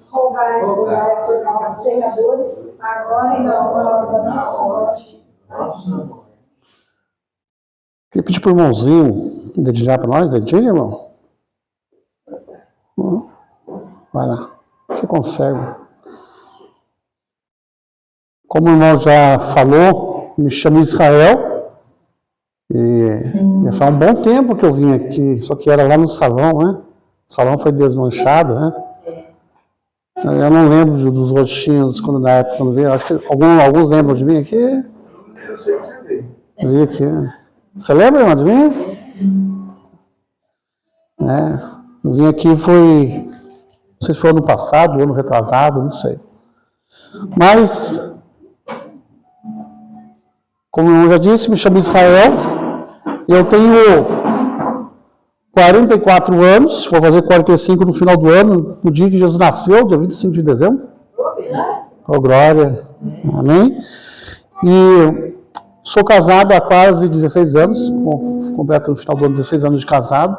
rogai por nós, pecadores, agora e na hora da nossa morte. Queria pedir para o irmãozinho dedilhar para nós, dedilha, irmão? Vai lá, você consegue. Como o irmão já falou, me chamo Israel, e já faz um bom tempo que eu vim aqui, só que era lá no salão, né? O salão foi desmanchado, né? Eu não lembro dos rostinhos quando na época eu vi, acho que alguns lembram de mim aqui. Eu sei que você veio. Eu vi aqui. Você lembra, irmão, de mim? Eu vim aqui foi, não sei se foi ano passado, ano retrasado, não sei. Mas, como eu já disse, me chamo Israel, eu tenho 44 anos, vou fazer 45 no final do ano, no dia que Jesus nasceu, dia 25 de dezembro. Oh, glória. Amém. E sou casado há quase 16 anos, completo no final do ano 16 anos de casado.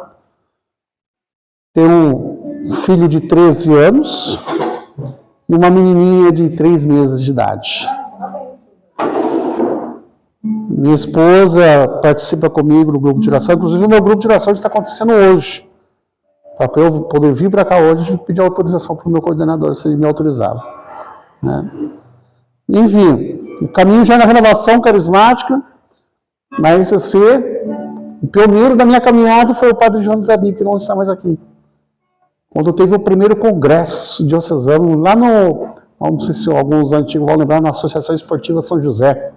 Tenho um filho de 13 anos e uma menininha de 3 meses de idade. Minha esposa participa comigo no grupo de oração, inclusive o meu grupo de oração está acontecendo hoje. Para eu poder vir para cá hoje e pedir autorização para o meu coordenador, se ele me autorizava. Enfim, o caminho já na renovação carismática, na RCC, o pioneiro da minha caminhada foi o padre João Zabib, que não está mais aqui. Quando teve o primeiro congresso diocesano, lá no, não sei se alguns antigos vão lembrar, na Associação Esportiva São José.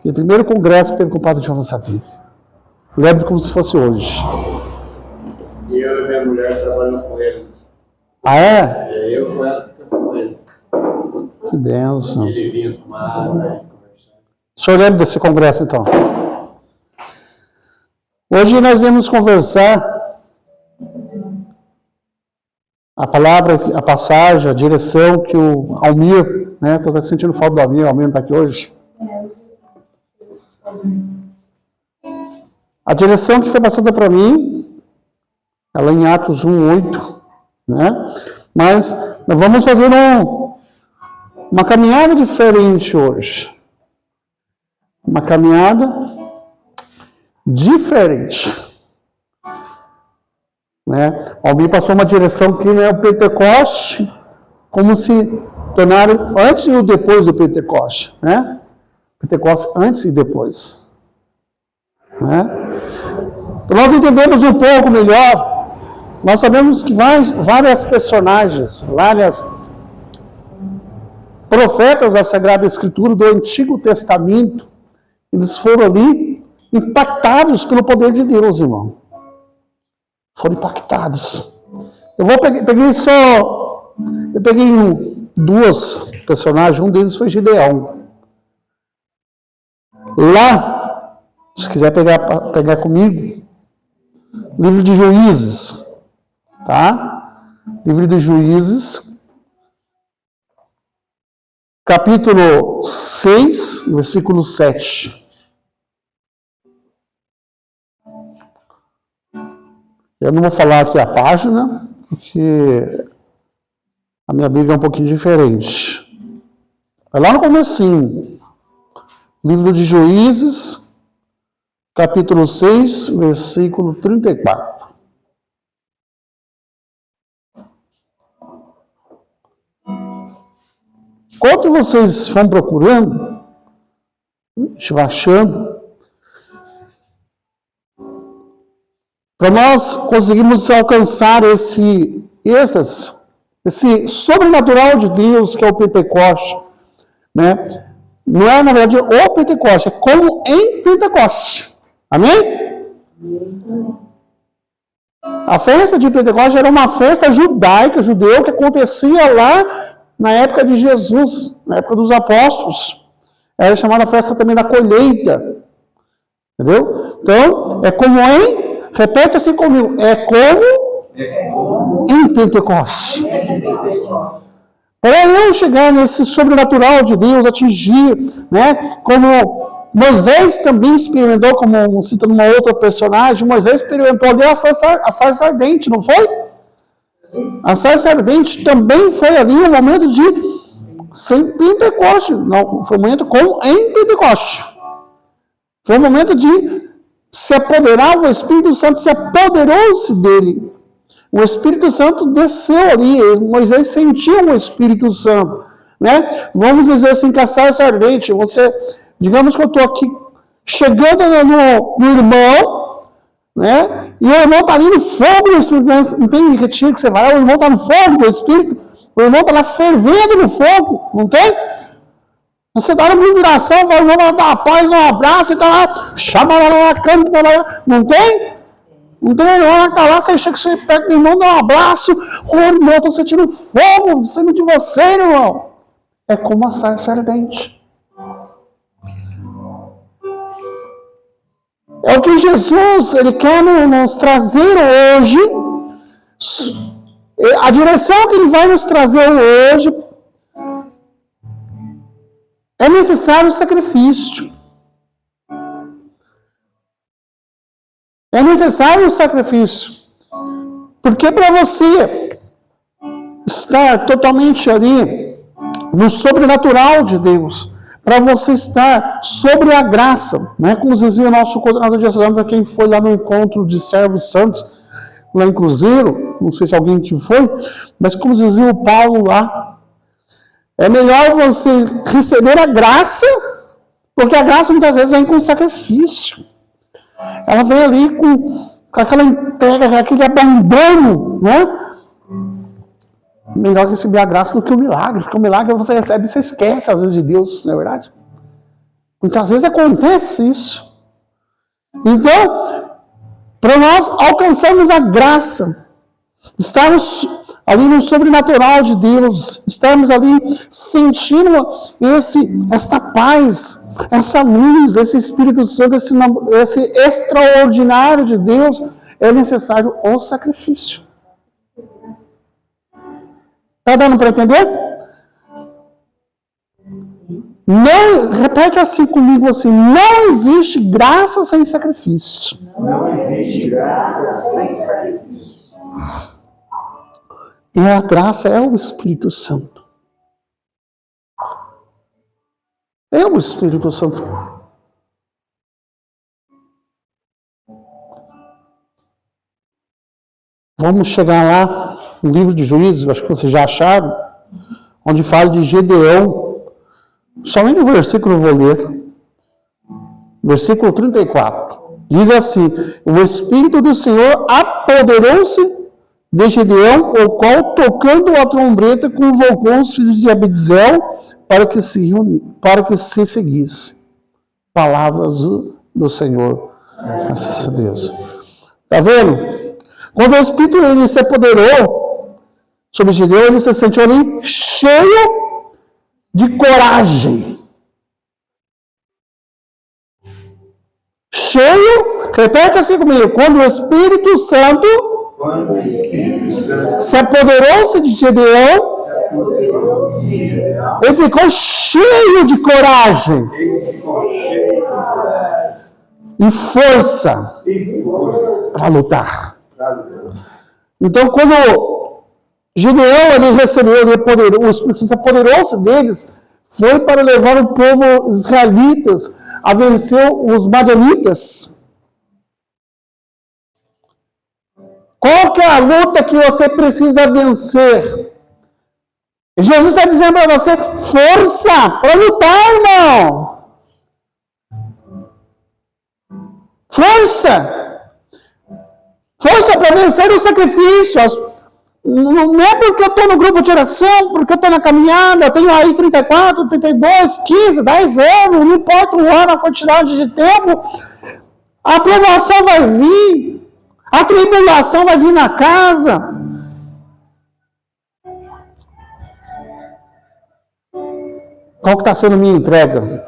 O primeiro congresso que teve com o padre João Zabib. Lembro como se fosse hoje. E eu e minha mulher trabalhamos com ele. Ah, é? Eu com ela que com ele. Que bênção. Ele vinha tomar água, conversar. O senhor lembra desse congresso, então? Hoje nós vamos conversar a palavra, a passagem, a direção que o Almir, né? Estou sentindo falta do Almir, o Almir não está aqui hoje. A direção que foi passada para mim, ela em Atos 1:8, né? Mas nós vamos fazer uma caminhada diferente hoje. Uma caminhada diferente. Né? O Almir passou uma direção que é o Pentecoste, como se tornaram antes e depois do Pentecoste. Né? Pentecoste antes e depois. Né? Para nós entendermos um pouco melhor, nós sabemos que várias personagens, várias profetas da Sagrada Escritura do Antigo Testamento, eles foram ali impactados pelo poder de Deus, irmão. Foram impactados. Eu peguei duas personagens, um deles foi Gideão. Lá, se quiser pegar comigo, livro de Juízes, tá? Livro de Juízes, capítulo 6, versículo 7. Eu não vou falar aqui a página, porque a minha Bíblia é um pouquinho diferente. É lá no comecinho. Livro de Juízes, capítulo 6, versículo 34. Enquanto vocês vão procurando, achando, para nós conseguirmos alcançar esse sobrenatural de Deus que é o Pentecoste, né? Não é, na verdade, o Pentecoste, é como em Pentecoste. Amém? A festa de Pentecoste era uma festa judaica, judeu, que acontecia lá na época de Jesus, na época dos apóstolos. Era chamada festa também da colheita. Entendeu? Então, é como em, repete assim comigo, é como em Pentecoste. Para eu chegar nesse sobrenatural de Deus, atingir, né, como Moisés também experimentou, como citando uma outra personagem, Moisés experimentou ali a sarça ardente, não foi? A sarça ardente também foi ali um momento de sem Pentecoste. Não, foi um momento em Pentecoste. Foi um momento de se apoderar, o Espírito Santo se apoderou-se dele. O Espírito Santo desceu ali, Moisés sentiu o Espírito Santo, né? Vamos dizer assim, que a sarça ardente, digamos que eu estou aqui chegando no irmão, né? E o irmão está ali no fogo do Espírito, não tem retiro que você vai, o irmão está no fogo do Espírito, o irmão está lá fervendo no fogo, não tem? Você dá uma vibração, vai o irmão dar uma paz, um abraço, e está lá, chama lá, canta lá, não tem? Então, o irmão está lá, você chega perto do irmão, dá um abraço, irmão, estou sentindo fogo, saindo de você, irmão. É como a sarça ardente. É o que Jesus, ele quer nos trazer hoje, a direção que ele vai nos trazer hoje, é necessário sacrifício. É necessário um sacrifício. Porque para você estar totalmente ali no sobrenatural de Deus, para você estar sobre a graça, né? Como dizia o nosso coordenador de ação, para quem foi lá no encontro de servos santos, lá em Cruzeiro, não sei se alguém que foi, mas como dizia o Paulo lá, é melhor você receber a graça, porque a graça muitas vezes vem com sacrifício. Ela vem ali com aquela entrega, com aquele abandono, né? Melhor receber a graça do que o milagre, porque o milagre você recebe e você esquece às vezes de Deus, não é verdade? Muitas vezes acontece isso. Então, para nós alcançarmos a graça, estarmos ali no sobrenatural de Deus, estarmos ali sentindo esta paz, essa luz, esse Espírito Santo, esse extraordinário de Deus, é necessário o sacrifício. Está dando para entender? Não, repete assim comigo assim, não existe graça sem sacrifício. Não existe graça sem sacrifício. E a graça é o Espírito Santo. É o Espírito Santo. Vamos chegar lá no livro de Juízes, acho que vocês já acharam, onde fala de Gedeão. Somente o versículo eu vou ler. Versículo 34. Diz assim: o Espírito do Senhor apoderou-se de Gedeão, o qual, tocando a trombeta, convocou os filhos de Abdiel para que se seguisse. Palavras do Senhor. Graças a Deus. Está vendo? Quando o Espírito ele se apoderou sobre Gedeão, ele se sentiu ali cheio de coragem. Cheio, repete assim comigo, quando o Espírito Santo se apoderou-se de Gedeão, ele ficou cheio de coragem e força para lutar. Então, quando Gedeão ele recebeu, o Espírito Santo se apoderou-se deles, foi para levar o povo israelitas a vencer os madianitas. Qual que é a luta que você precisa vencer? Jesus está dizendo para você, força para lutar, irmão. Força. Força para vencer os sacrifícios. Não é porque eu estou no grupo de oração, porque eu estou na caminhada, eu tenho aí 34, 32, 15, 10 anos, não importa o ano, a quantidade de tempo, a aprovação vai vir, a tribulação vai vir na casa. Qual que está sendo minha entrega?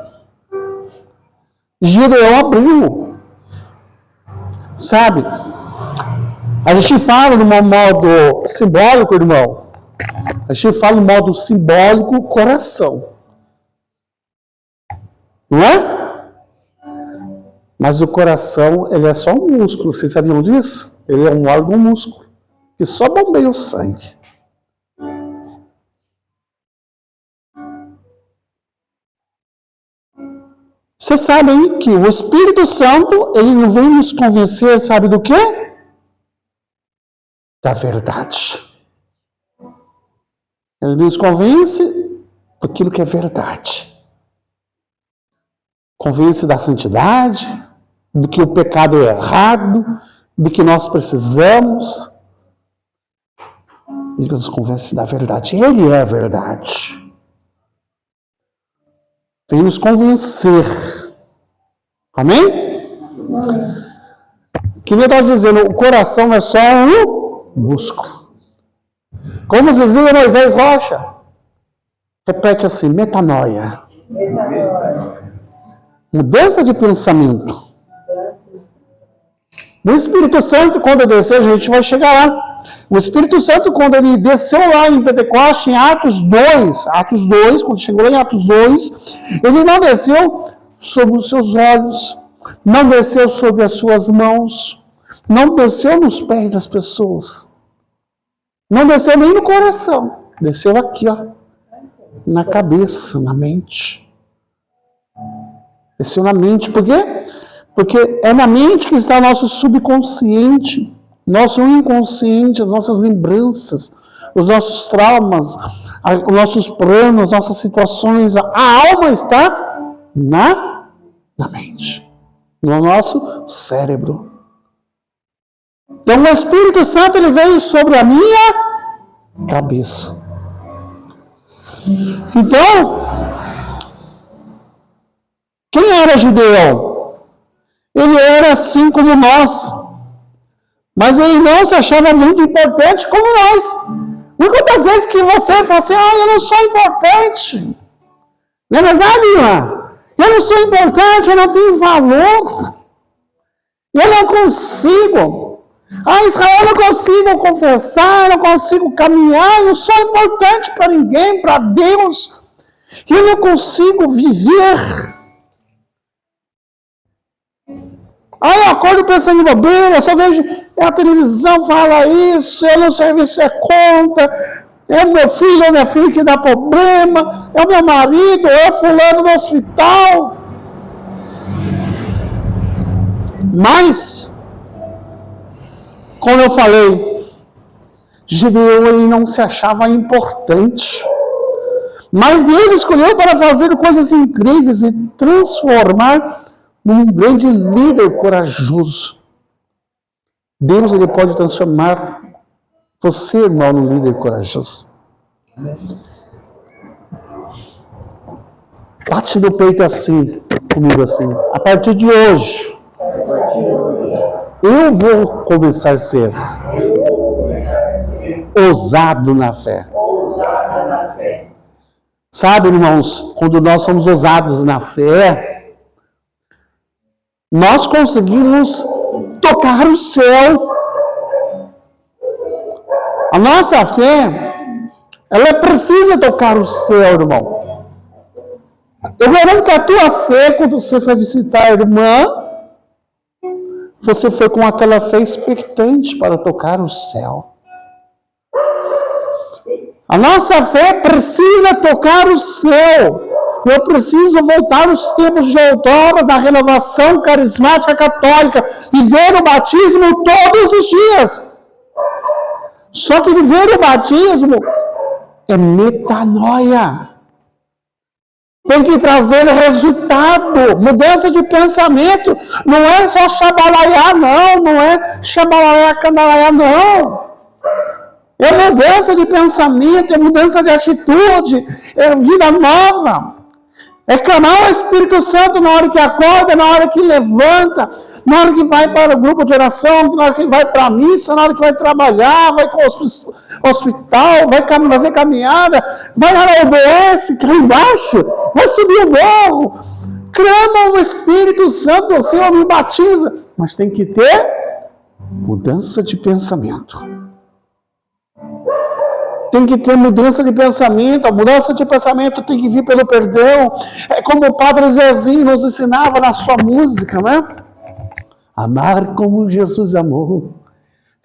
Gideão abriu. Sabe? A gente fala no modo simbólico, irmão. A gente fala no modo simbólico, coração. Não é? Mas o coração, ele é só um músculo. Vocês sabiam disso? Ele é um órgão músculo. que só bombeia o sangue. Vocês sabem que o Espírito Santo, ele não vem nos convencer, sabe do quê? Da verdade. Ele nos convence daquilo que é verdade. Convence da santidade, do que o pecado é errado, do que nós precisamos. Ele nos convence da verdade. Ele é a verdade. Vem nos convencer. Amém? Que nem eu estava dizendo, o coração é só um músculo. Como dizia Moisés Rocha? Repete assim, metanoia. Mudança de pensamento. O Espírito Santo, quando descer, a gente vai chegar lá. O Espírito Santo, quando ele desceu lá em Pentecostes, em Atos 2, quando chegou lá em Atos 2, ele não desceu sobre os seus olhos, não desceu sobre as suas mãos, não desceu nos pés das pessoas, não desceu nem no coração, desceu aqui, ó, na cabeça, na mente. Desceu na mente, por quê? Porque é na mente que está o nosso subconsciente, nosso inconsciente, as nossas lembranças, os nossos traumas, os nossos planos, nossas situações. A alma está na mente, no nosso cérebro. Então o Espírito Santo ele veio sobre a minha cabeça. Então, quem era judeu? Ele era assim como nós. Mas ele não se achava muito importante como nós. E quantas vezes que você fala assim, eu não sou importante. Não é verdade, irmã? Eu não sou importante, eu não tenho valor. Eu não consigo. Israel, eu não consigo confessar, eu não consigo caminhar, eu não sou importante para ninguém, para Deus. Eu não consigo viver. Eu acordo pensando em bobeira, eu só vejo a televisão fala isso, eu não sei se é conta, é o meu filho ou minha filha que dá problema, é o meu marido, é o fulano no hospital. Mas, como eu falei, Gideão ele não se achava importante. Mas Deus escolheu para fazer coisas incríveis e transformar num grande líder corajoso. Deus ele pode transformar você, irmão, num líder corajoso. Bate no peito assim, comigo assim. A partir de hoje, eu vou começar a ser ousado na fé. Sabe, irmãos, quando nós somos ousados na fé, nós conseguimos tocar o céu. A nossa fé, ela precisa tocar o céu, irmão. Eu garanto que a tua fé, quando você foi visitar a irmã, você foi com aquela fé expectante para tocar o céu. A nossa fé precisa tocar o céu. Eu preciso voltar aos tempos de outrora da renovação carismática católica, viver o batismo todos os dias. Só que viver o batismo é metanoia. Tem que trazer resultado, mudança de pensamento. Não é só chabalaiar, não é chabalaiar, candalaiar, não. É mudança de pensamento, é mudança de atitude, é vida nova. É clamar o Espírito Santo na hora que acorda, na hora que levanta, na hora que vai para o grupo de oração, na hora que vai para a missa, na hora que vai trabalhar, vai para o hospital, vai fazer caminhada, vai lá na OBS, lá embaixo, vai subir o morro. Clama o Espírito Santo, o Senhor me batiza. Mas tem que ter mudança de pensamento. Tem que ter mudança de pensamento. A mudança de pensamento tem que vir pelo perdão. É como o Padre Zezinho nos ensinava na sua música, né? Amar como Jesus amou,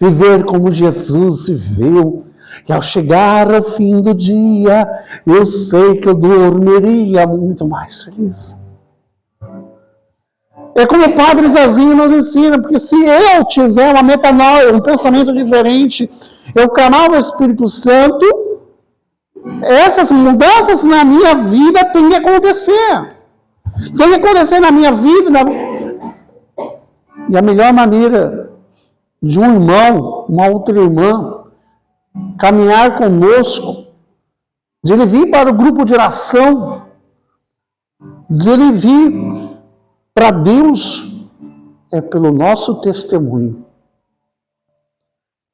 Viver como Jesus viveu. E ao chegar ao fim do dia, eu sei que eu dormiria muito mais feliz. É como o Padre Zazinho nos ensina, porque se eu tiver uma metanoia, um pensamento diferente, eu clamar o Espírito Santo, essas mudanças na minha vida têm que acontecer. Tem que acontecer na minha vida. E a melhor maneira de um irmão, uma outra irmã, caminhar conosco, de ele vir para o grupo de oração, de ele vir para Deus, é pelo nosso testemunho,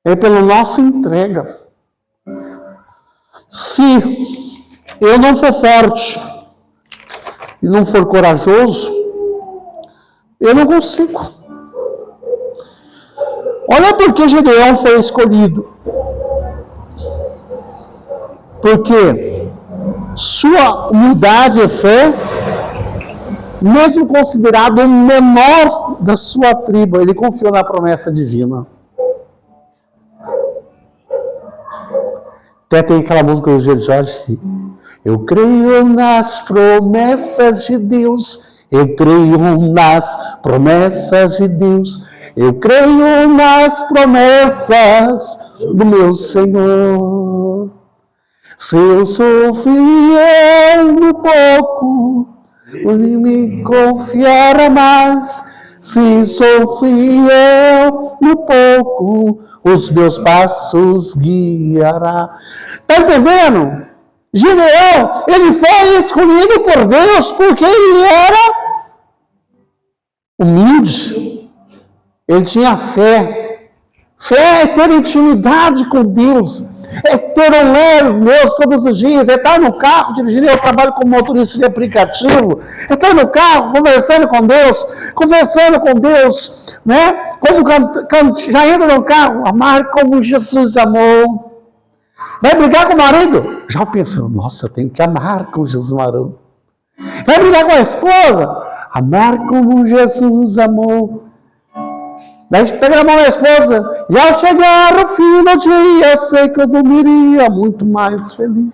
é pela nossa entrega. Se eu não for forte e não for corajoso, eu não consigo. Olha por que Gedeão foi escolhido. Porque sua humildade e fé, mesmo considerado o menor da sua tribo, ele confiou na promessa divina. Até tem aquela música do Jorge. Eu creio nas promessas de Deus. Eu creio nas promessas de Deus. Eu creio nas promessas do meu Senhor. Se eu sou fiel no pouco, Ele me confiará mais. Se sou fiel no pouco, os meus passos guiará. Está entendendo? Gideão, ele foi escolhido por Deus porque ele era humilde. Ele tinha fé. Fé é ter intimidade com Deus. É ter um ler Deus todos os dias. É estar no carro dirigindo. Eu trabalho como motorista de aplicativo. É estar no carro conversando com Deus. Né? Quando já entra no carro, amar como Jesus amou. Vai brigar com o marido? Já pensou, nossa, eu tenho que amar como Jesus amou. Vai brigar com a esposa? Amar como Jesus amou. Daí pega a mão da esposa. E ao chegar o fim do dia, eu sei que eu dormiria muito mais feliz.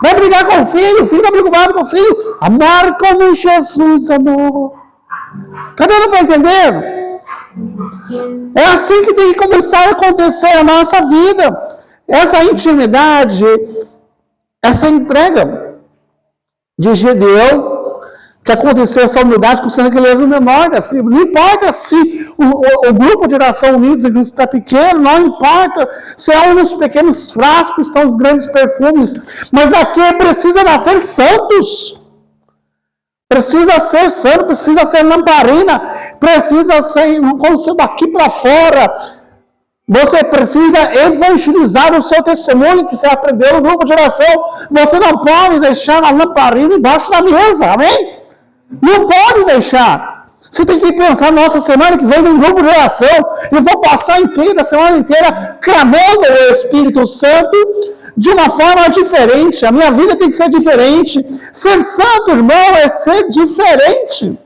Vai brigar com o filho está preocupado com o filho. Amar como Jesus amou. Cadê não para entender? É assim que tem que começar a acontecer a nossa vida. Essa intimidade, essa entrega de Gedeão, que aconteceu essa humildade, considerando que ele era o menor das tribos. Não importa se o grupo de oração unidos está pequeno, não importa se é um dos pequenos frascos estão os grandes perfumes, mas daqui precisa nascer santos. Precisa ser santo, precisa ser lamparina, precisa ser, como ser daqui para fora. Você precisa evangelizar o seu testemunho que você aprendeu no grupo de oração. Você não pode deixar a lamparina embaixo da mesa, amém? Não pode deixar. Você tem que pensar, nossa, semana que vem no grupo de oração, eu vou passar a semana inteira, clamando o Espírito Santo de uma forma diferente. A minha vida tem que ser diferente. Ser santo, irmão, é ser diferente.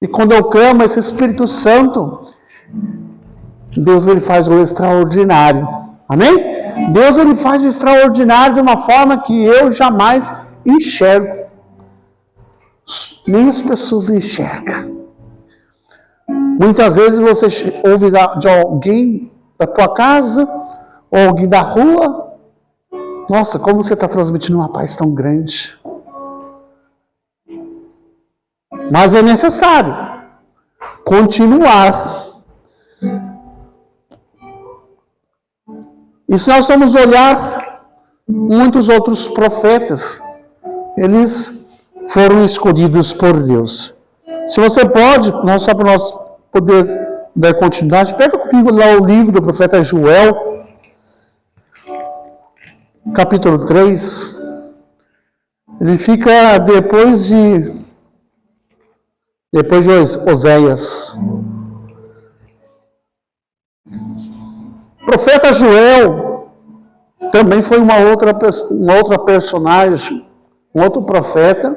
E quando eu clamo esse Espírito Santo, Deus ele faz o extraordinário. Amém? Deus ele faz o extraordinário de uma forma que eu jamais enxergo. Nem as pessoas enxergam. Muitas vezes você ouve de alguém da tua casa, ou alguém da rua. Nossa, como você está transmitindo uma paz tão grande. Mas é necessário continuar. E se nós formos olhar muitos outros profetas, eles foram escolhidos por Deus. Se você pode, só para nós poder dar continuidade, pega comigo lá o livro do profeta Joel, capítulo 3. Ele fica depois de Oséias. O profeta Joel também foi uma outra personagem, um outro profeta,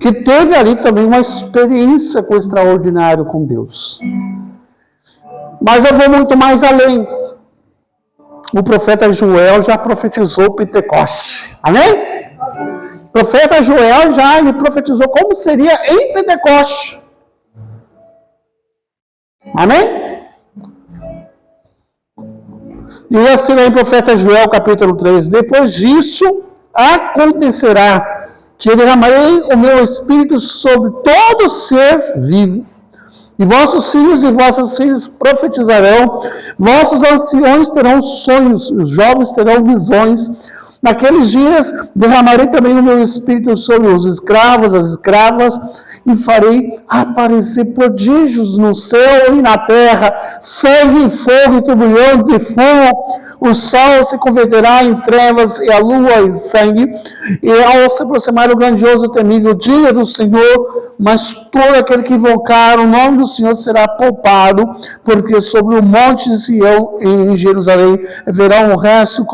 que teve ali também uma experiência com o extraordinário com Deus. Mas eu vou muito mais além. O profeta Joel já profetizou Pentecoste. Amém? O profeta Joel já lhe profetizou como seria em Pentecoste. Amém? E assim em profeta Joel capítulo 3. Depois disso acontecerá que eu derramarei o meu espírito sobre todo ser vivo. E vossos filhos e vossas filhas profetizarão, vossos anciões terão sonhos, os jovens terão visões. Naqueles dias derramarei também o meu espírito sobre os escravos, as escravas, e farei aparecer prodígios no céu e na terra, sangue, fogo e turbilhão de fogo. O sol se converterá em trevas e a lua em sangue, e ao se aproximar o grandioso e temível dia do Senhor, mas todo aquele que invocar o nome do Senhor será poupado, porque sobre o monte de Sião em Jerusalém haverá um resto,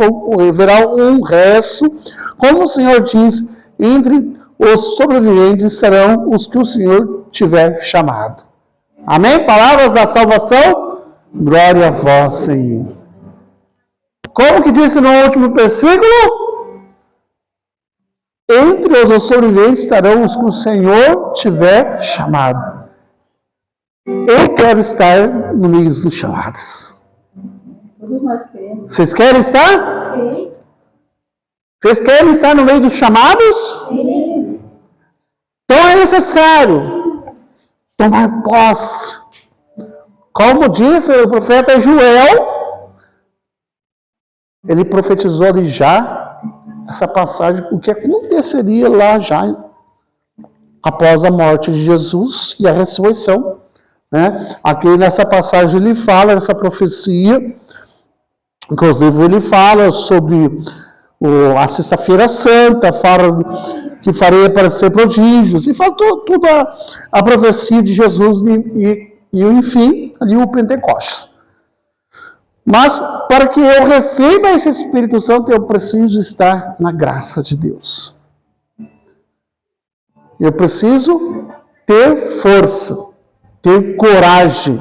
como o Senhor diz, entre os sobreviventes serão os que o Senhor tiver chamado. Amém? Palavras da salvação, glória a vós, Senhor. Como que disse no último versículo? Entre os sobreviventes estarão os que o Senhor tiver chamado. Eu quero estar no meio dos chamados. Todos nós queremos. Vocês querem estar? Sim. Vocês querem estar no meio dos chamados? Sim. Então é necessário tomar posse. Como disse o profeta Joel, ele profetizou ali já essa passagem, o que aconteceria lá já após a morte de Jesus e a ressurreição. Né? Aqui nessa passagem ele fala, nessa profecia, inclusive ele fala sobre a Sexta-feira Santa, fala que farei aparecer prodígios, e fala toda a profecia de Jesus e enfim, ali o Pentecostes. Mas para que eu receba esse Espírito Santo, eu preciso estar na graça de Deus. Eu preciso ter força, ter coragem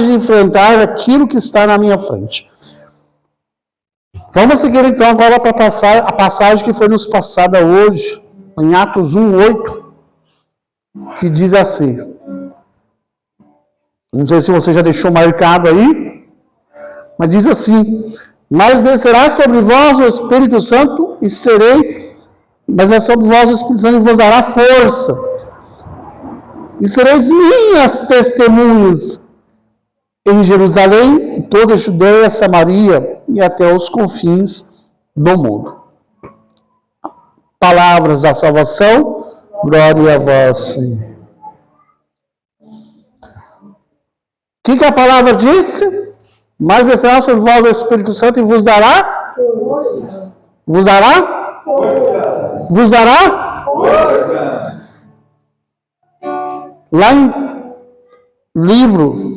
de enfrentar aquilo que está na minha frente. Vamos seguir então agora para a passagem que foi nos passada hoje, em Atos 1:8, que diz assim. Não sei se você já deixou marcado aí, mas diz assim: mas descerá sobre vós o Espírito Santo e mas é sobre vós o Espírito Santo e vos dará força. E sereis minhas testemunhas em Jerusalém, em toda a Judeia, Samaria e até os confins do mundo. Palavras da salvação, glória a vós, Senhor. O que a palavra disse? Mas descerá sobre vós o Espírito Santo e vos dará? Força. Vos dará? Força. Vos dará? Força. Lá em livro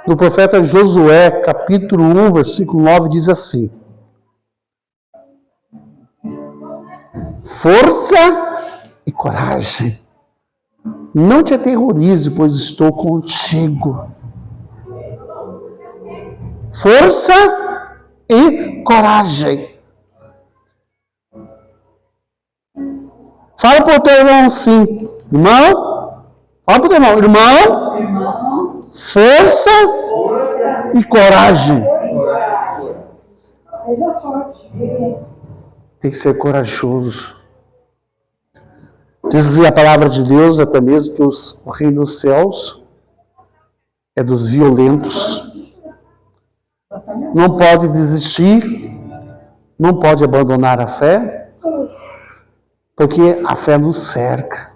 do profeta Josué, capítulo 1, versículo 9, diz assim: força e coragem. Não te aterrorize, pois estou contigo. Força e coragem. Fala para o teu irmão assim, irmão. Fala para o teu irmão, irmão. Força e coragem. Seja forte. Tem que ser corajoso. Diz a palavra de Deus até mesmo que o reino dos céus é dos violentos. Não pode desistir, não pode abandonar a fé, porque a fé nos cerca.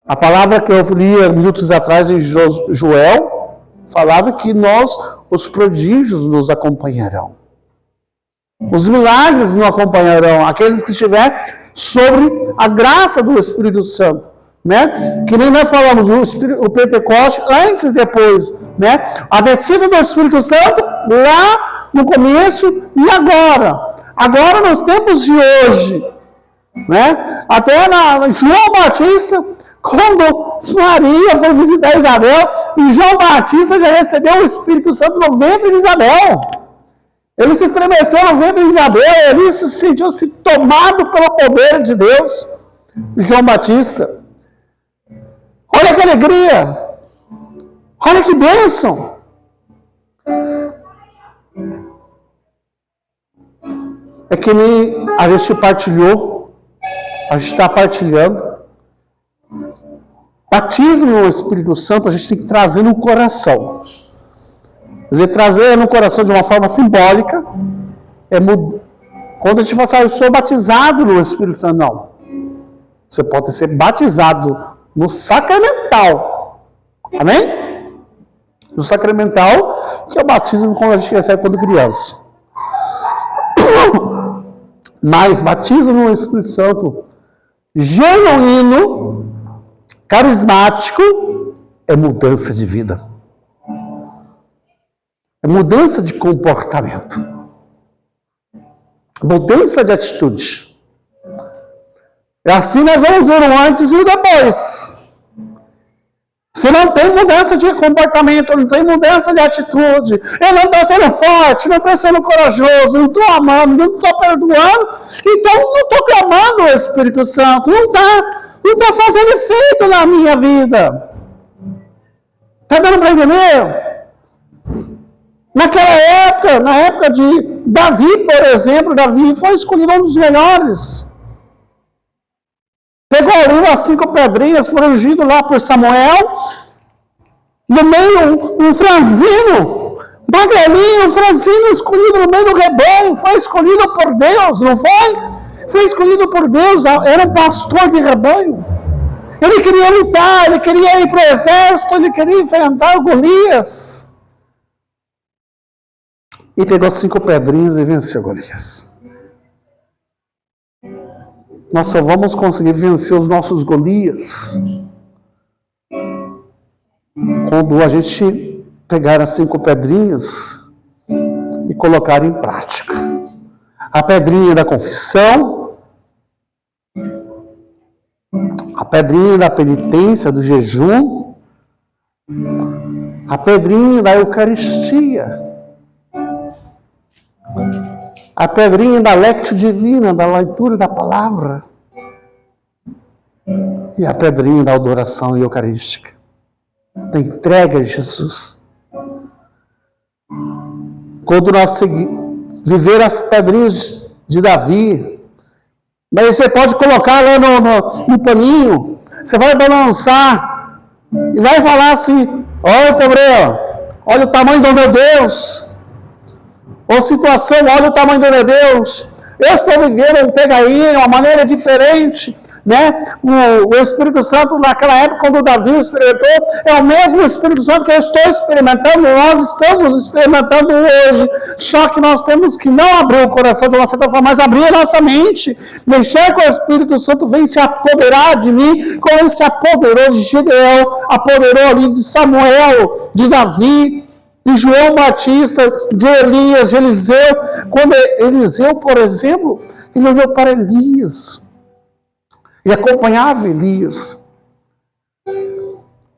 A palavra que eu li minutos atrás em Joel falava que os prodígios nos acompanharão. Os milagres nos acompanharão, aqueles que estiverem sobre a graça do Espírito Santo, né? Que nem nós falamos, o Pentecoste antes e depois, né? A descida do Espírito Santo lá no começo e agora. Agora nos tempos de hoje, né? Até João Batista Quando Maria foi visitar Isabel, e João Batista já recebeu o Espírito Santo no ventre de Isabel. Ele se estremeceu no ventre de Isabel, ele se sentiu-se tomado pelo poder de Deus. João Batista. Olha que alegria! Olha que bênção! É que nem a gente partilhou, a gente está partilhando. Batismo no Espírito Santo a gente tem que trazer no coração. Quer dizer, trazer no coração de uma forma simbólica é quando a gente fala assim, eu sou batizado no Espírito Santo, não. Você pode ser batizado no sacramental. Amém? No sacramental, que é o batismo quando a gente recebe quando criança. Mas batismo no Espírito Santo genuíno, carismático, é mudança de vida. É mudança de comportamento. Mudança de atitude. E assim nós vamos ver o antes e o depois. Se não tem mudança de comportamento, não tem mudança de atitude, eu não estou sendo forte, não estou sendo corajoso, não estou amando, não estou perdoando, então não estou clamando o Espírito Santo, não está fazendo efeito na minha vida. Está dando para entender? Naquela época, na época de Davi, por exemplo, Davi foi escolhido um dos melhores. Pegou ali as 5 pedrinhas, foram ungidos lá por Samuel. No meio, um franzino, magrelinho, um franzino escolhido no meio do rebanho. Foi escolhido por Deus, não foi? Foi escolhido por Deus, era um pastor de rebanho. Ele queria lutar, ele queria ir para o exército, ele queria enfrentar Golias. E pegou 5 pedrinhas e venceu Golias. Nós só vamos conseguir vencer os nossos Golias quando a gente pegar as 5 pedrinhas e colocar em prática. A pedrinha da confissão, a pedrinha da penitência, do jejum, a pedrinha da Eucaristia, a pedrinha da Lectio Divina, da leitura da palavra, e a pedrinha da adoração eucarística, da entrega a Jesus. Quando nós viver as pedrinhas de Davi, mas você pode colocar lá no paninho, você vai balançar e vai falar assim, olha Gabriel, olha o tamanho do meu Deus. Ou situação, olha o tamanho do meu Deus. Eu estou vivendo um pegaí, uma maneira diferente, né? O Espírito Santo, naquela época, quando Davi experimentou, é o mesmo Espírito Santo que eu estou experimentando, nós estamos experimentando hoje. Só que nós temos que não abrir o coração de uma certa forma, mas abrir a nossa mente, deixar que o Espírito Santo venha se apoderar de mim, como ele se apoderou de Gideão, apoderou ali de Samuel, de Davi, de João Batista, de Elias, de Eliseu. Quando Eliseu, por exemplo, ele olhou para Elias e acompanhava Elias.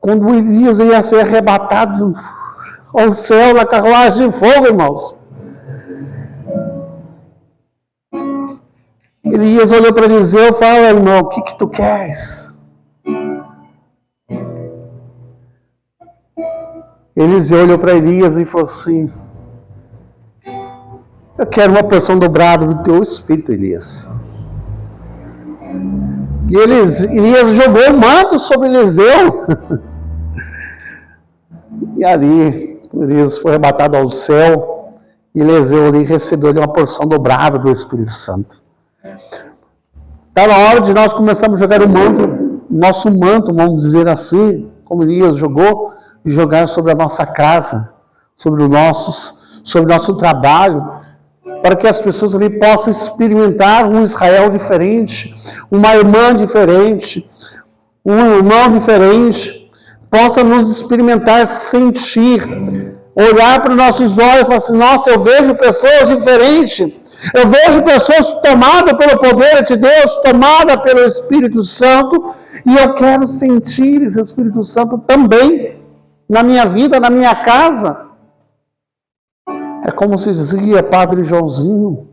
Quando Elias ia ser arrebatado ao céu na carruagem de fogo, irmãos, Elias olhou para Eliseu e falou, irmão, o que tu queres? Eliseu olhou para Elias e falou assim, eu quero uma porção dobrada do teu espírito, Elias. E Elias jogou o manto sobre Eliseu. E ali, Elias foi arrebatado ao céu, e Eliseu ali recebeu uma porção dobrada do Espírito Santo. Está na hora de nós começarmos a jogar o manto, nosso manto, vamos dizer assim, como Elias jogou, e jogar sobre a nossa casa, sobre o nosso trabalho, para que as pessoas ali possam experimentar um Israel diferente, uma irmã diferente, um irmão diferente, possa nos experimentar, sentir, olhar para os nossos olhos e falar assim, nossa, eu vejo pessoas diferentes, eu vejo pessoas tomadas pelo poder de Deus, tomadas pelo Espírito Santo, E eu quero sentir esse Espírito Santo também na minha vida, na minha casa. É como se dizia Padre Joãozinho: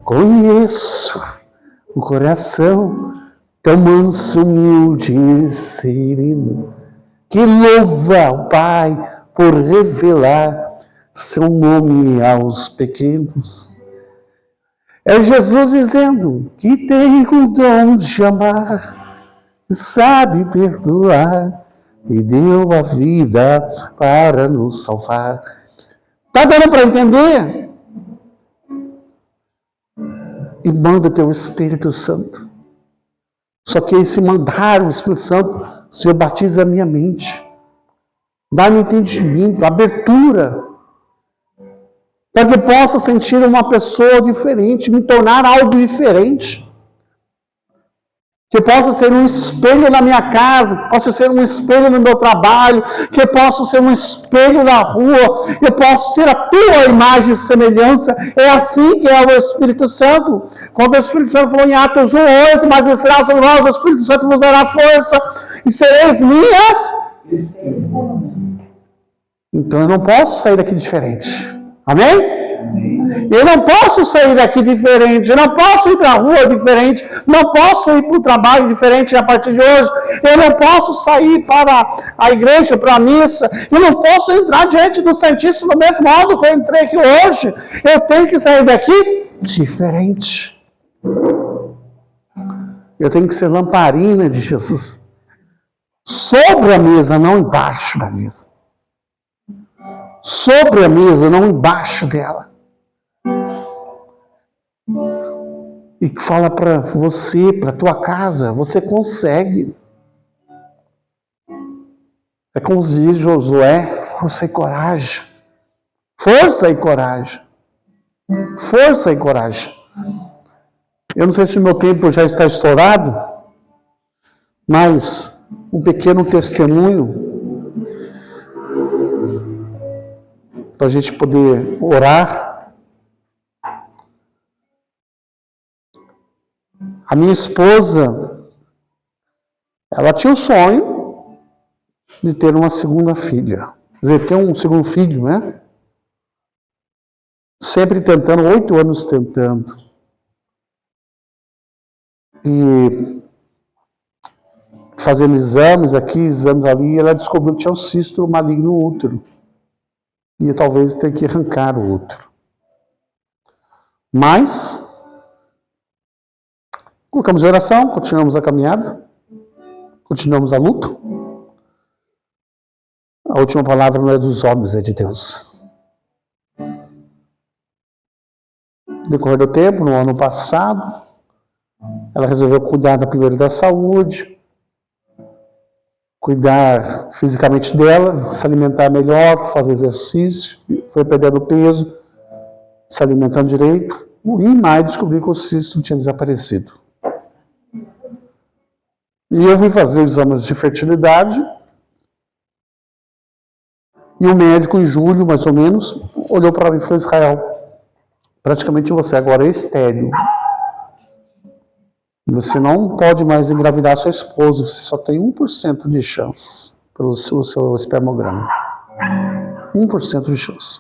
conheço o coração tão manso, humilde e sereno, que louva o Pai por revelar seu nome aos pequenos. É Jesus dizendo que tem o dom de amar, sabe perdoar e deu a vida para nos salvar. Está dando para entender? E manda teu Espírito Santo. Só que esse mandar o Espírito Santo, o Senhor batiza a minha mente. Dá-me entendimento, abertura. Para que eu possa sentir uma pessoa diferente, me tornar algo diferente. Que eu possa ser um espelho na minha casa, que possa ser um espelho no meu trabalho, que eu possa ser um espelho na rua, eu posso ser a tua imagem e semelhança. É assim que é o Espírito Santo. Quando o Espírito Santo falou em Atos 1:8, mas descerá sobre vós, o Espírito Santo vos dará força, e sereis minhas. Então eu não posso sair daqui diferente. Amém? Eu não posso sair daqui diferente, eu não posso ir para a rua diferente, não posso ir para o trabalho diferente a partir de hoje, eu não posso sair para a igreja, para a missa, eu não posso entrar diante do Santíssimo do mesmo modo que eu entrei aqui hoje. Eu tenho que sair daqui diferente. Eu tenho que ser lamparina de Jesus. Sobre a mesa, não embaixo da mesa. Sobre a mesa, não embaixo dela. E fala para você, para tua casa, você consegue. É como diz Josué: força e coragem. Força e coragem. Força e coragem. Eu não sei se o meu tempo já está estourado, mas um pequeno testemunho para a gente poder orar. A minha esposa, ela tinha o sonho de ter uma segunda filha. Quer dizer, ter um segundo filho, né? Sempre tentando, 8 anos tentando. E fazendo exames aqui, exames ali, ela descobriu que tinha um cisto maligno no útero. E talvez ter que arrancar o útero. Mas colocamos em oração, continuamos a caminhada, continuamos a luta. A última palavra não é dos homens, é de Deus. No decorrer do tempo, no ano passado, ela resolveu cuidar primeiro da saúde, cuidar fisicamente dela, se alimentar melhor, fazer exercício, foi perdendo peso, se alimentando direito, e em maio descobri que o cisto tinha desaparecido. E eu vim fazer os exames de fertilidade. E o médico, em julho, mais ou menos, olhou para mim e falou: Israel, praticamente você agora é estéril. Você não pode mais engravidar sua esposa. Você só tem 1% de chance pelo seu espermograma. 1% de chance.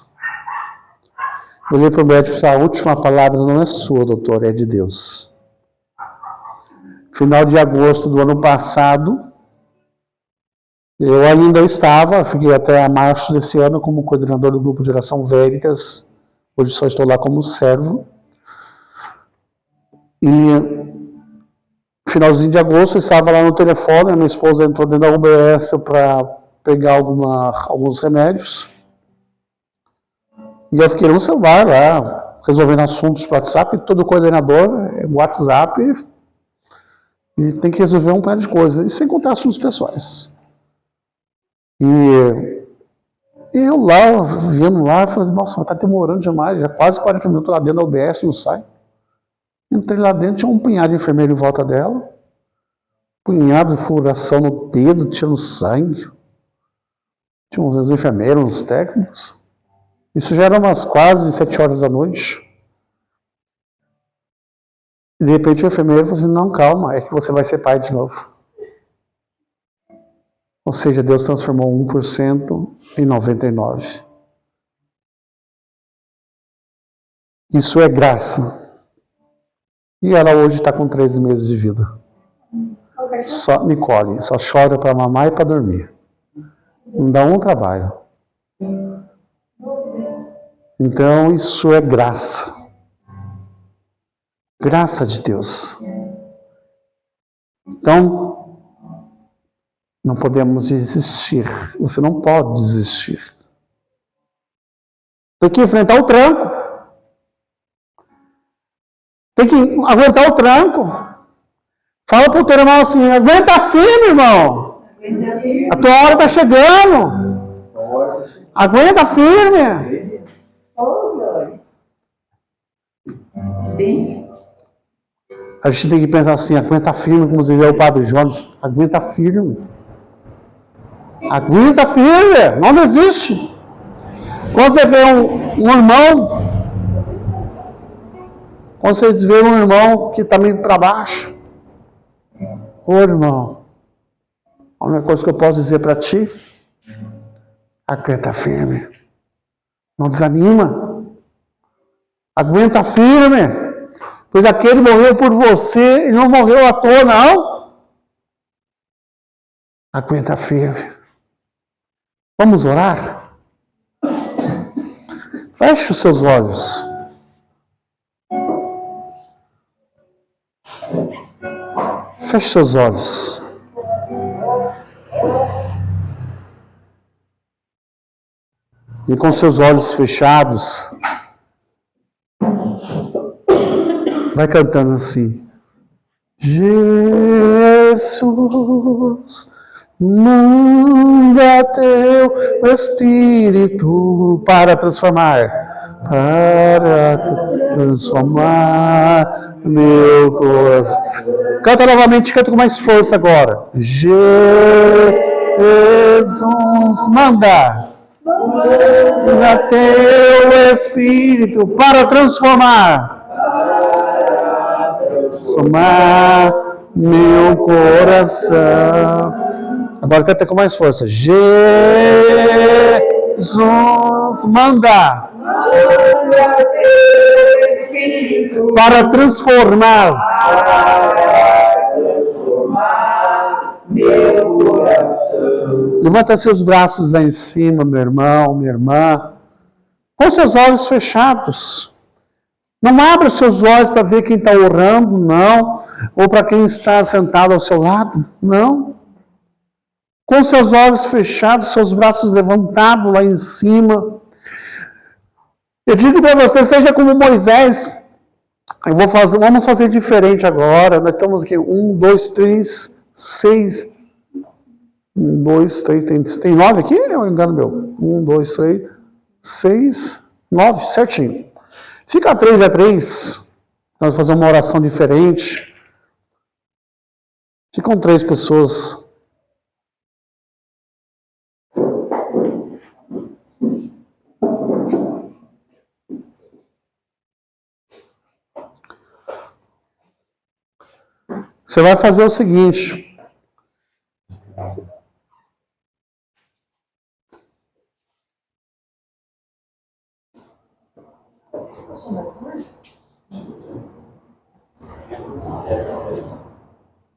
Eu olhei para o médico e falei: a última palavra não é sua, doutor, é de Deus. Final de agosto do ano passado, eu ainda estava, fiquei até março desse ano como coordenador do grupo de oração Veritas. Hoje só estou lá como servo. E finalzinho de agosto eu estava lá no telefone, a minha esposa entrou dentro da UBS para pegar alguns remédios. E eu fiquei no celular lá, resolvendo assuntos para WhatsApp, todo coordenador é WhatsApp. E tem que resolver um par de coisas, e sem contar assuntos pessoais. E eu lá, vendo lá, falei: nossa, mas tá demorando demais, já quase 40 minutos lá dentro da UBS, não sai. Entrei lá dentro, tinha um punhado de enfermeiro em volta dela, punhado de furação no dedo, tirando sangue. Tinha uns enfermeiros, uns técnicos. Isso já era umas quase 7 horas da noite. E de repente o enfermeiro falou assim: não, calma, é que você vai ser pai de novo. Ou seja, Deus transformou 1% em 99%. Isso é graça. E ela hoje está com 13 meses de vida. Só Nicole, só chora para mamar e para dormir. Não dá um trabalho. Então, isso é graça. Graça de Deus. Então, não podemos desistir. Você não pode desistir. Tem que enfrentar o tranco. Tem que aguentar o tranco. Fala para o teu irmão assim, aguenta firme, irmão. A tua hora está chegando. Aguenta firme. A gente tem que pensar assim, aguenta firme, como dizia o Padre Jones. Aguenta firme. Aguenta firme. Não desiste. Quando você vê um irmão, quando você vê um irmão que está meio para baixo, ô irmão, a única coisa que eu posso dizer para ti, aguenta firme. Não desanima. Aguenta firme. Pois aquele morreu por você e não morreu à toa, não. Aguenta firme. Vamos orar? Feche os seus olhos. Feche seus olhos. E com seus olhos fechados, vai cantando assim. Jesus, manda teu Espírito para transformar meu coração. Canta novamente, canta com mais força agora. Jesus, manda teu Espírito para transformar meu coração. Agora canta com mais força. Jesus, manda teu Espírito para transformar meu coração. Levanta seus braços lá em cima, meu irmão, minha irmã, com seus olhos fechados. Não abra seus olhos para ver quem está orando, não. Ou para quem está sentado ao seu lado, não. Com seus olhos fechados, seus braços levantados lá em cima. Eu digo para você, seja como Moisés. Vamos fazer diferente agora. Nós estamos aqui, 1, 2, 3, 6. 1, 2, 3, tem 9 aqui? Eu engano meu. 1, 2, 3, 6, 9, certinho. Fica 3 a 3. Nós vamos fazer uma oração diferente. Ficam 3 pessoas. Você vai fazer o seguinte.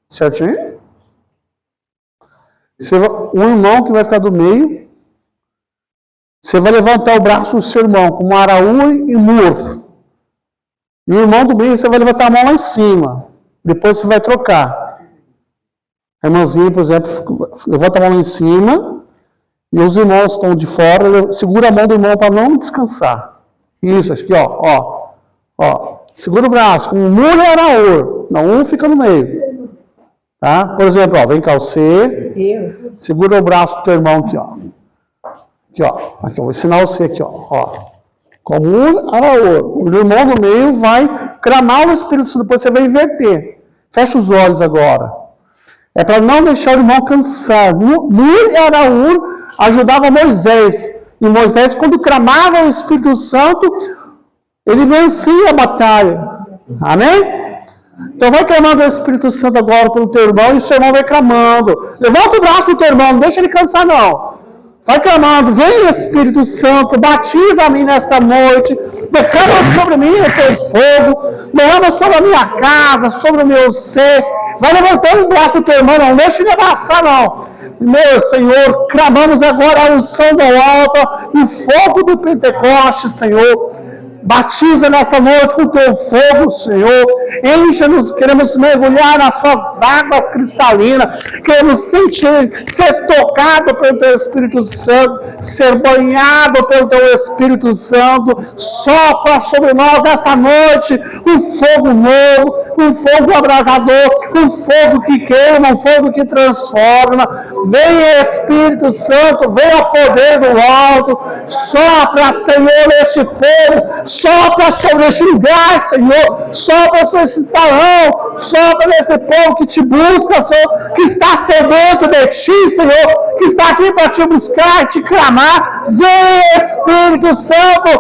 Certinho? O irmão que vai ficar do meio, você vai levantar o braço do seu irmão, como Araú e Mur. E o irmão do meio, você vai levantar a mão lá em cima. Depois você vai trocar. A irmãzinha, por exemplo, levanta a mão lá em cima, e os irmãos estão de fora, segura a mão do irmão para não descansar. Isso, aqui, ó. Segura o braço, como Mur e Araú. Não, um fica no meio. Tá? Por exemplo, vem cá você, segura o braço do teu irmão aqui, ó. Aqui, eu vou ensinar você aqui, ó. Como Araú. O irmão do meio vai clamar o Espírito Santo, depois você vai inverter. Fecha os olhos agora. É para não deixar o irmão cansar. Nur e Araú ajudava Moisés. E Moisés, quando clamava o Espírito Santo, ele vencia a batalha. Amém? Então vai clamando o Espírito Santo agora pelo teu irmão e o seu irmão vai clamando. Levanta o braço do teu irmão, não deixa ele cansar não. Vai clamando, vem Espírito Santo, batiza a mim nesta noite, derrama sobre mim o teu fogo, derrama sobre a minha casa, sobre o meu ser. Vai levantando o braço do teu irmão, não deixa ele abraçar não. Meu Senhor, clamamos agora a unção da alta e o fogo do Pentecoste, Senhor. Batiza nesta noite com o teu fogo, Senhor. Encha-nos, queremos mergulhar nas suas águas cristalinas. Queremos ser tocado pelo teu Espírito Santo, ser banhado pelo teu Espírito Santo. Sopra sobre nós nesta noite um fogo novo, um fogo abrasador, um fogo que queima, um fogo que transforma. Venha Espírito Santo, venha o poder do alto. Sopra, Senhor, este povo. Sopra sobre este lugar, Senhor. Sopra sobre este salão. Sopra nesse povo que te busca, Senhor. Que está sedento de ti, Senhor. Que está aqui para te buscar e te clamar. Vem, Espírito Santo.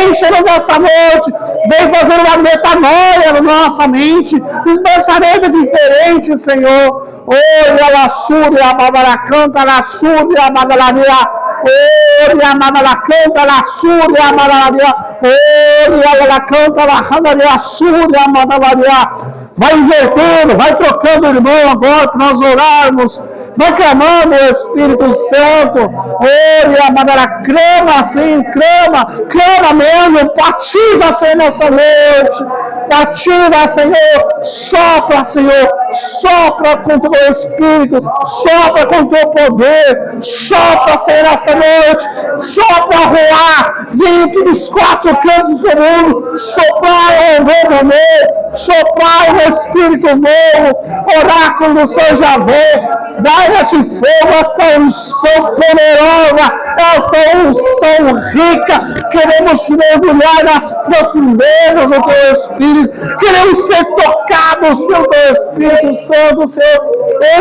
Encha-nos nesta noite. Vem fazer uma metanoia na nossa mente. Um pensamento diferente, Senhor. Olha la súria, a babaracanta, la súria, a badalaria. Olha, la canta, la súria, a badalaria. Olha, la canta, la randaria, súria, a badalaria. Vai invertendo, vai trocando, irmão, agora para nós orarmos. Vai clamando o Espírito Santo. Olha, Madara, clama assim, clama mesmo. Batiza, Senhor, nessa noite. Batiza, Senhor. Sopra, Senhor. Sopra com o teu Espírito. Sopra com o teu poder. Sopra, Senhor, nesta noite. Sopra a roar. Vem dos quatro cantos do mundo. Soprar o novo novo. Soprar o Espírito novo. Oráculo do São Javé. Dai esse fogo, essa unção poderosa, essa unção rica. Queremos mergulhar nas profundezas do teu Espírito. Queremos ser tocados pelo teu Espírito Santo, Senhor.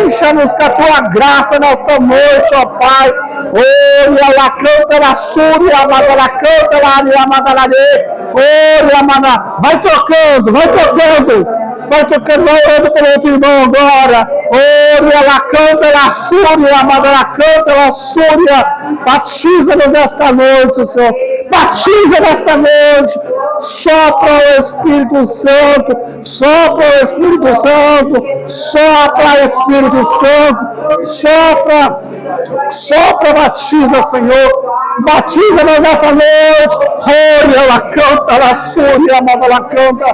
Encha-nos com a tua graça nesta noite, ó Pai. Olha lá, canta lá, súria, amada lá, canta lá, amada lá, olha, amada. Vai tocando, vai tocando. Vai tocando, vai orando pelo outro irmão agora. Olha lá, canta lá, súria, amada lá, canta lá, súria. Batiza-nos esta noite, Senhor. Batiza nesta noite. Sopra o Espírito Santo. Sopra o Espírito Santo. Sopra o Espírito Santo. Sopra. Sopra, batiza, Senhor. Batiza-nos nesta noite. Olha lá, canta lá, súria, amada lá, canta.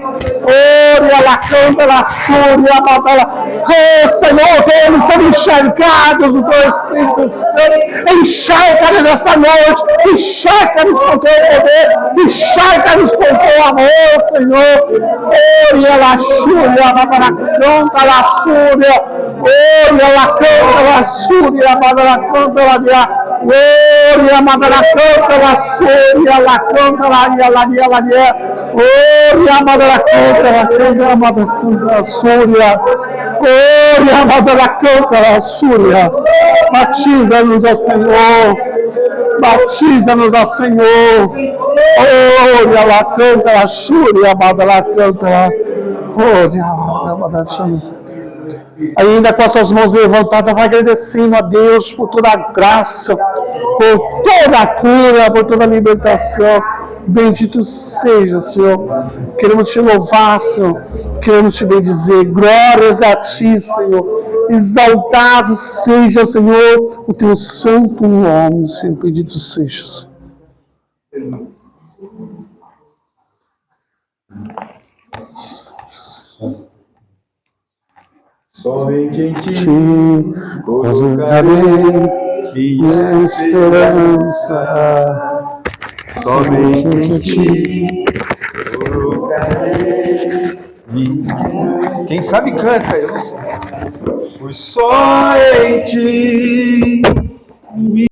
Olha lá, canta lá, súria, amada lá. Oh, Senhor, queremos ser enxergados do teu Espírito Santo. Enxerga-nos nesta noite. Enxerga-nos com teu poder. Enxerga-nos com teu amor, Senhor. Olha lá, súria, amada lá, canta lá, súria. Olha lá, canta lá, súria, amada lá, canta lá, Olha, amada lá, canta lá, súria, lá, canta lá, olha, amada lá, canta, amada, canta, súria. Olha, amada lá, canta, súria. Batiza-nos, ó Senhor. Batiza-nos, ó Senhor. Olha lá, canta, súria, amada lá, canta. Olha, amada, chama. Ainda com as suas mãos levantadas, vai agradecendo a Deus por toda a graça, por toda a cura, por toda a libertação. Bendito seja, Senhor. Queremos te louvar, Senhor. Queremos te bendizer. Glórias a ti, Senhor. Exaltado seja, Senhor, o teu santo nome, Senhor. Bendito seja, Senhor. Somente em ti colocarei minha esperança. somente em ti colocarei minha. Quem sabe canta, eu não sei. Pois só em ti